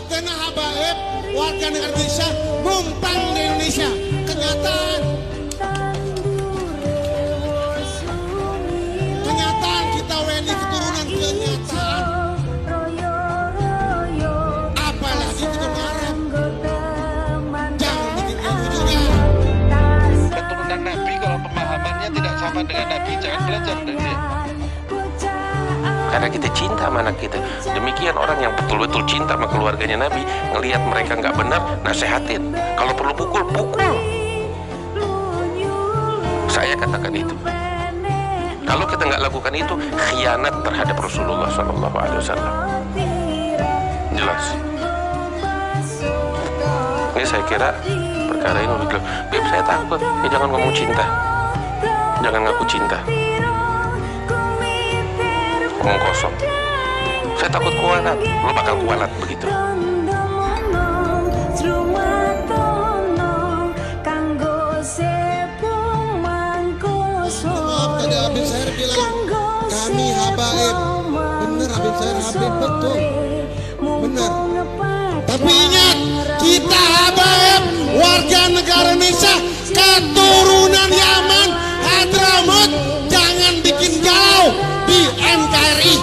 kita nah habaib warga negara Indonesia numpang di Indonesia. Kenyataan kita WNI keturunan kenyataan. Apalagi itu Arab. Jangan bikin gaduh juga. Keturunan Nabi kalau pemahamannya tidak sama dengan Nabi, jangan belajar dari dia. Karena kita cinta sama anak kita. Demikian orang yang betul-betul cinta sama keluarganya Nabi, ngelihat mereka nggak benar, nasehatin. Kalau perlu pukul, pukul. Saya katakan itu. Kalau kita nggak lakukan itu, khianat terhadap Rasulullah SAW. Jelas. Ini saya kira perkara ini udah jelas. Beb, saya takut. Ya, jangan ngomong cinta. Jangan ngaku cinta. Ngomong kosong. Saya takut kualat. Lo bakal kualat begitu. Tadi Habib Syahir bilang kami habaib. Bener Habib Syahir Habib, betul. Bener. Tapi ingat, kita habaib warga negara Indonesia keturunan Yaman, Hadramut. Jangan bikin galau di NKRI.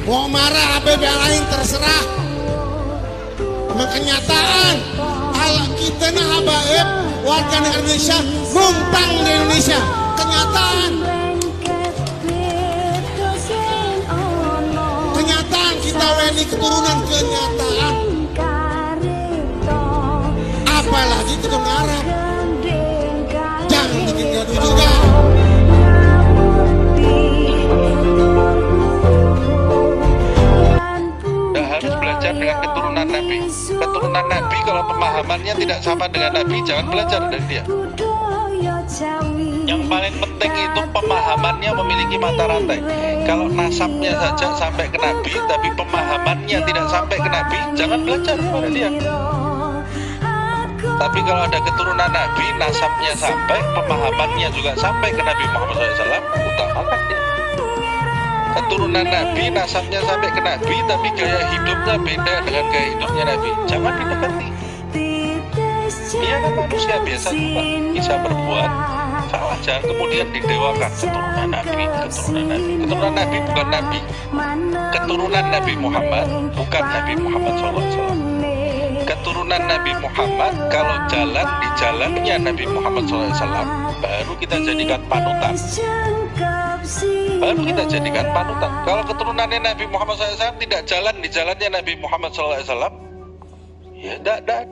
Mau marah Habib yang lain terserah. Emang kenyataan kita nah habaib warga negara Indonesia numpang di Indonesia. Kenyataan kita WNI keturunan kenyataan. Apalagi kita Arab. Jangan bikin gaduh juga. Harus belajar dengan keturunan Nabi. Keturunan Nabi kalau pemahamannya tidak sama dengan Nabi, jangan belajar dari dia. Yang paling penting itu pemahamannya memiliki mata rantai. Kalau nasabnya saja sampai ke Nabi, tapi pemahamannya tidak sampai ke Nabi, jangan belajar pada dia. Tapi kalau ada keturunan Nabi, nasabnya sampai, pemahamannya juga sampai ke Nabi Muhammad SAW, utamakan dia. Keturunan Nabi, nasabnya sampai ke Nabi, tapi gaya hidupnya beda dengan gaya hidupnya Nabi, jangan didekati. Dia kan manusia biasa juga, bisa berbuat salah, jangan kemudian didewakan. Keturunan Nabi, keturunan Nabi. Keturunan Nabi bukan Nabi. Keturunan Nabi Muhammad bukan Nabi Muhammad SAW. Keturunan Nabi Muhammad kalau jalan di jalannya Nabi Muhammad SAW, baru kita jadikan panutan. Baru kita jadikan panutan. Kalau keturunannya Nabi Muhammad SAW tidak jalan di jalannya Nabi Muhammad SAW, ya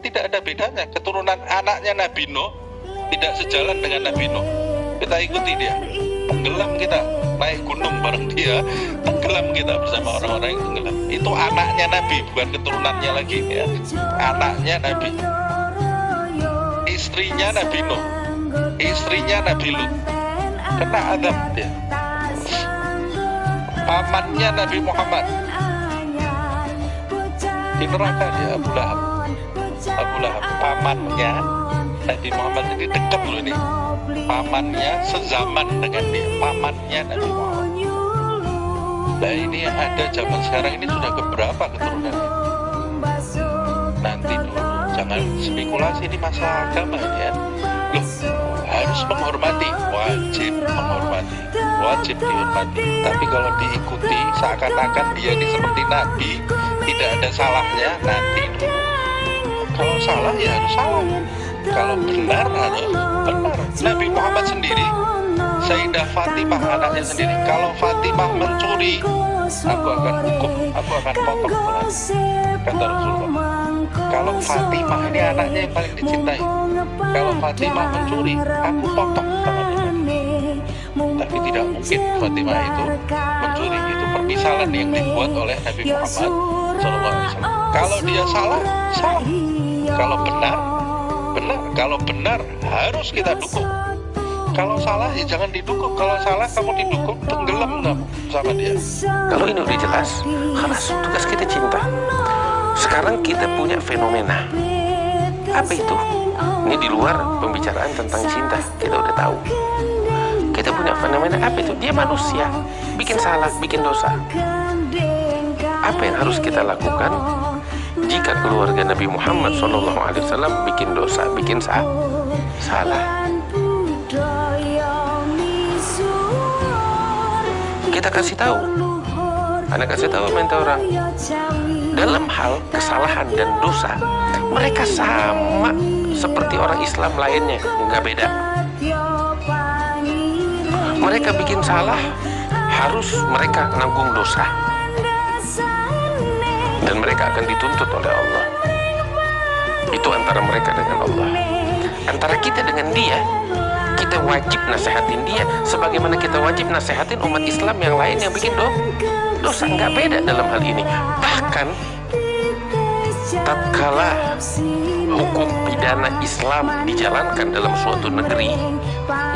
tidak ada bedanya. Keturunan anaknya Nabi Nuh tidak sejalan dengan Nabi Nuh, kita ikuti dia, tenggelam kita, naik gunung bareng dia, tenggelam kita bersama orang-orang yang tenggelam. Itu anaknya Nabi, bukan keturunannya lagi ya. Anaknya Nabi, istrinya Nabi Nuh, istrinya Nabi Lut, kena azab dia. Pamannya Nabi Muhammad di neraka dia, Abu Lahab. Abu Lahab, pamannya Nabi Muhammad ini dekat loh ini. Pamannya sezaman dengan dia, pamannya Nabi Muhammad. Nah ini yang ada zaman sekarang ini sudah keberapa keturunannya? Nanti dulu, jangan spekulasi di masalah agama ya. Loh, harus menghormati, wajib menghormati, wajib dihormati. Tapi kalau diikuti seakan-akan dia ini seperti Nabi, tidak ada salahnya, nanti dulu. Kalau salah ya harus salah, kalau benar harus benar. Nabi Muhammad sendiri, Sayyidah Fatimah anaknya sendiri, kalau Fatimah mencuri, aku akan hukum, aku akan potong tangan, kata Rasulullah. Kalau Fatimah ini anaknya yang paling dicintai, kalau Fatimah mencuri, aku potong tangannya. Tapi tidak mungkin Fatimah itu mencuri, itu permisalan yang dibuat oleh Nabi Muhammad SAW. Kalau dia salah, salah. Kalau benar, benar. Kalau benar harus kita dukung. Kalau salah ya jangan didukung. Kalau salah kamu didukung, tenggelam kamu sama dia. Kalau ini udah jelas, khalas, tugas kita cinta. Sekarang kita punya fenomena. Apa itu? Ini di luar pembicaraan tentang cinta, kita udah tahu. Kita punya fenomena apa itu? Dia manusia, bikin salah, bikin dosa. Apa yang harus kita lakukan jika keluarga Nabi Muhammad SAW bikin dosa, bikin salah? Kita kasih tahu. Anak kasih tahu sama orang. Dalam hal kesalahan dan dosa, mereka sama seperti orang Islam lainnya, nggak beda. Mereka bikin salah, harus mereka nanggung dosa, dan mereka akan dituntut oleh Allah. Itu antara mereka dengan Allah. Antara kita dengan dia, kita wajib nasehatin dia sebagaimana kita wajib nasehatin umat Islam yang lain yang bikin dosa. Nggak beda dalam hal ini. Bahkan tatkala hukum pidana Islam dijalankan dalam suatu negeri,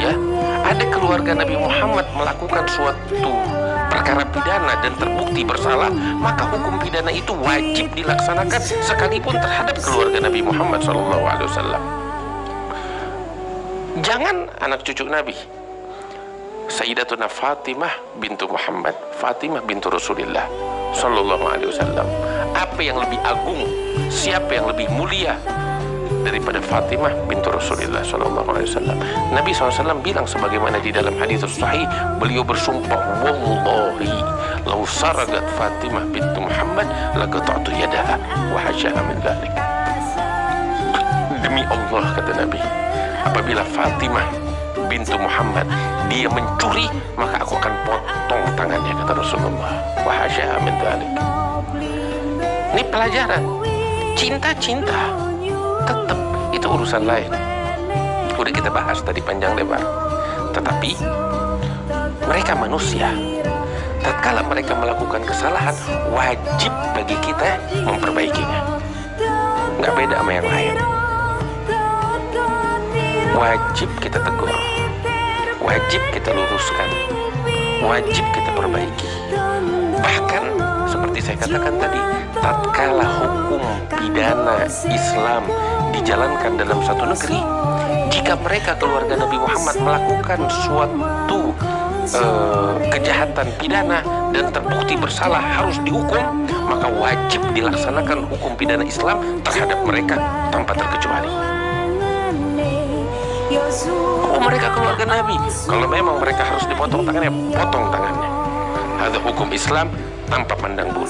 ya, ada keluarga Nabi Muhammad melakukan suatu perkara pidana dan terbukti bersalah, maka hukum pidana itu wajib dilaksanakan sekalipun terhadap keluarga Nabi Muhammad SAW. Jangan anak cucu Nabi, Sayyidatuna Fatimah bintu Muhammad, Fatimah bintu Rasulullah Sallallahu Alaihi Wasallam. Apa yang lebih agung, siapa yang lebih mulia daripada Fatimah bintu Rasulullah Sallallahu Alaihi Wasallam? Nabi SAW bilang sebagaimana di dalam hadis sahih, beliau bersumpah, wallahi law saragat Fatimah bintu Muhammad laqata'tu yadaha wa hasyaha min dzalik. Demi Allah, kata Nabi, apabila Fatimah bintu Muhammad dia mencuri, maka aku akan potong tangannya, kata Rasulullah. Wa hasyaha min dzalik. Ini pelajaran. Cinta tetap itu urusan lain. Udah kita bahas tadi panjang lebar. Tetapi mereka manusia. Tatkala mereka melakukan kesalahan, wajib bagi kita memperbaikinya. Nggak beda sama yang lain. Wajib kita tegur, wajib kita luruskan, wajib kita perbaiki. Bahkan seperti saya katakan tadi, tatkala hukum pidana Islam dijalankan dalam satu negeri, jika mereka keluarga Nabi Muhammad melakukan suatu kejahatan pidana dan terbukti bersalah harus dihukum, maka wajib dilaksanakan hukum pidana Islam terhadap mereka tanpa terkecuali. Oh, mereka keluarga Nabi, kalau memang mereka harus dipotong tangannya, potong tangannya. Ada hukum Islam tanpa pandang bulu.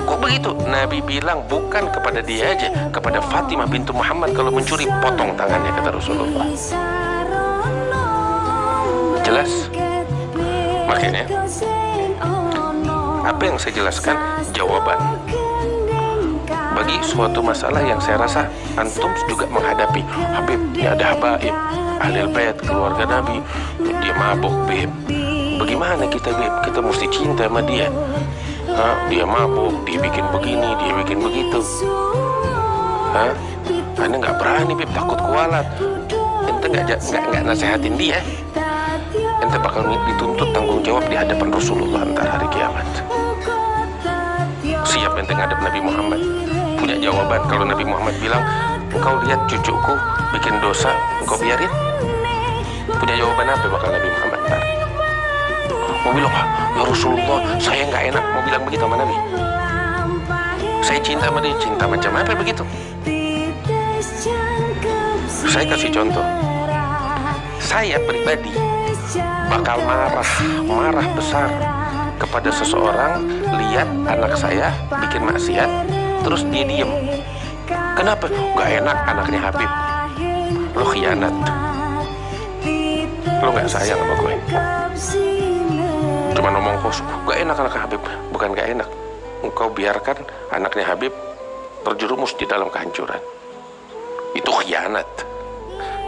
Kok begitu? Nabi bilang bukan kepada dia aja, kepada Fatimah bintu Muhammad kalau mencuri, potong tangannya, kata Rasulullah. Jelas? Makanya apa yang saya jelaskan jawaban bagi suatu masalah yang saya rasa antum juga menghadapi. Habib, ini ada habaib, ahlul bait, keluarga Nabi, dia mabuk, Beb. Bagaimana kita, Beb? Kita mesti cinta sama dia. Dia mabuk, dia bikin begini, dia bikin begitu. Anda nggak berani, Beb, takut kualat. Ente nggak nasehatin dia, ente bakal dituntut tanggung jawab di hadapan Rasulullah ntar hari kiamat. Siap ente ngadep Nabi Muhammad, punya jawaban. Kalau Nabi Muhammad bilang, engkau lihat cucuku bikin dosa, engkau biarin, punya jawaban apa bakal Nabi Muhammad ntar? Mau bilang, ya Rasulullah, saya nggak enak mau bilang begitu sama Nabi. Saya cinta sama dia, cinta macam apa begitu? Saya kasih contoh. Saya pribadi bakal marah besar kepada seseorang lihat anak saya bikin maksiat terus dia diem. Kenapa? Gak enak anaknya Habib. Lo khianat, lo gak sayang sama gue. Cuma ngomong kos, gak enak anak Habib. Bukan gak enak, engkau biarkan anaknya Habib terjerumus di dalam kehancuran. Itu khianat.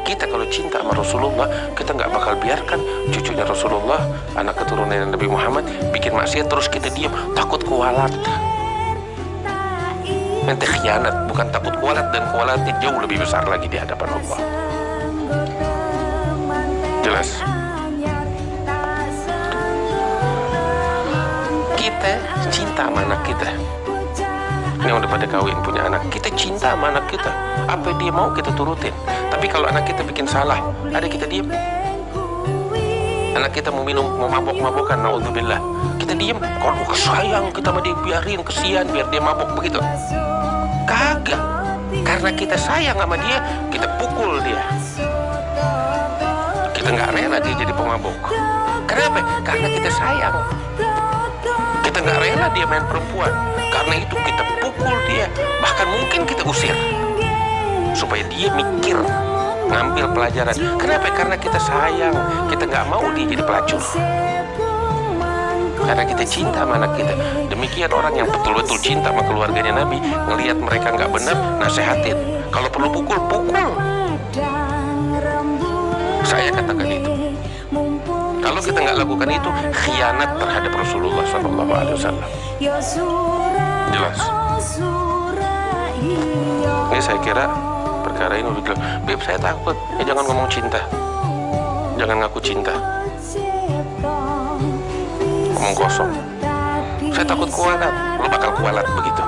Kita kalau cinta sama Rasulullah, kita nggak bakal biarkan cucunya Rasulullah, anak keturunan Nabi Muhammad, bikin maksiat terus kita diam, takut kualat. Nanti khianat, bukan takut kualat, dan kualatnya jauh lebih besar lagi di hadapan Allah. Jelas? Kita cinta sama anak kita. Yang udah pada kawin punya anak, kita cinta sama anak kita. Apa dia mau kita turutin. Tapi kalau anak kita bikin salah, ada kita diem. Anak kita mau minum, mau mabok-mabokan, naudzubillah. Kita diem, kalau sayang kita mah biarin, kesian biar dia mabok begitu. Kagak. Karena kita sayang sama dia, kita pukul dia. Kita nggak rela dia jadi pemabok. Kenapa? Karena kita sayang. Kita nggak rela dia main perempuan. Karena itu kita pukul dia. Bahkan mungkin kita usir. Supaya dia mikir, ngambil pelajaran. Kenapa? Karena kita sayang. Kita nggak mau dia jadi pelacur. Karena kita cinta sama anak kita. Demikian orang yang betul-betul cinta sama keluarganya Nabi, ngelihat mereka nggak benar, nasehatin. Kalau perlu pukul, pukul. Saya katakan itu. Kalau kita nggak lakukan itu, khianat terhadap Rasulullah SAW. Jelas. Ini saya kira perkara ini udah. Beb, saya takut. Jangan ngomong cinta. Jangan ngaku cinta. Ngomong kosong. Saya takut kualat. Lu bakal kualat begitu.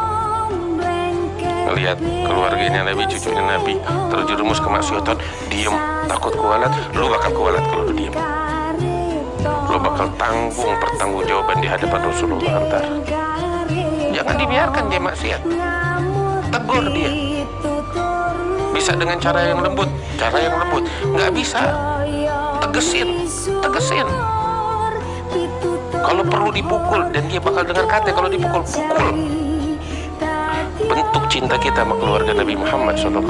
Ngelihat keluarganya Nabi, cucunya Nabi terjerumus kemaksiatan, diem, takut kualat. Lu bakal kualat kalau lu diem. Lu bakal tanggung pertanggungjawaban di hadapan Rasulullah ntar. Jangan dibiarkan dia maksiat. Tegur dia. Bisa dengan cara yang lembut, nggak bisa. Tegesin. Kalau perlu dipukul, dan dia bakal dengar kata kalau dipukul, pukul. Bentuk cinta kita sama keluarga Nabi Muhammad SAW.